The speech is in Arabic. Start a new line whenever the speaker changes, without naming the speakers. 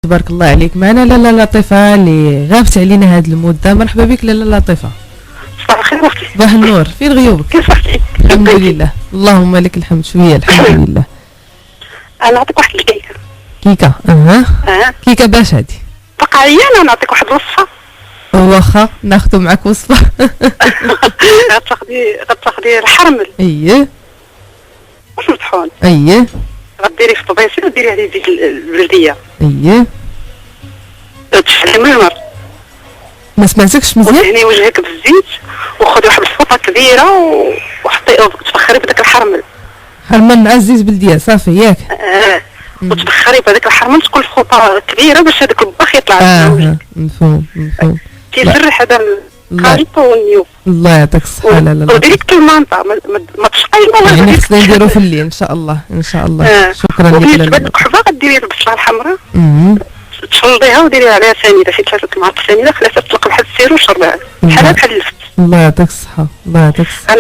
تبارك الله عليك. معنا لاله لطيفه اللي غابت علينا هاد المده. مرحبا بك لاله لطيفه.
صباح الخير اختي.
صباح النور. فين غيوبك؟
كيف صحتي؟
الحمد لله اللهم لك الحمد. شويه الحمد لله.
انا نعطيك واحد الكيكه.
كيكه كيكه باش هادي
فقعيه. انا نعطيك واحد الوصفه.
واخا ناخذ معك وصفه.
غتاخدي الحرمل.
اييه
واش مطحون.
اييه
غديري في طبيسي وديري عليه زيت البلديه.
اييه
تشعلي من النار.
ما سمعتكش مزيان.
ودهني وجهك بالزيت وخذي واحد الفوطه كبيره وحطي تبخري بداك الحرمل.
حرمل مع الزيت بلديه صافي ياك.
وتبخري بهذاك الحرمل تكون الفوطه كبيره باش هذاك البخ يطلع.
مفهوم.
كيجرح هذا الخليط والنيوف.
الله يعطيك الصحه. لا لا
وديري المانطا ما تشقي.
يعني خصنا نديرو في الليل ان شاء الله ان شاء الله. شكرا لك.
وبالنسبه للقحبه غديري البصله الحمراء تشلضيها وديري عليها سنيده شي 3 معالق سنيده خليها تطلق بحال السير وشربيها بحال اللفت.
الله يعطيك الصحه. الله يعطيك الصحه.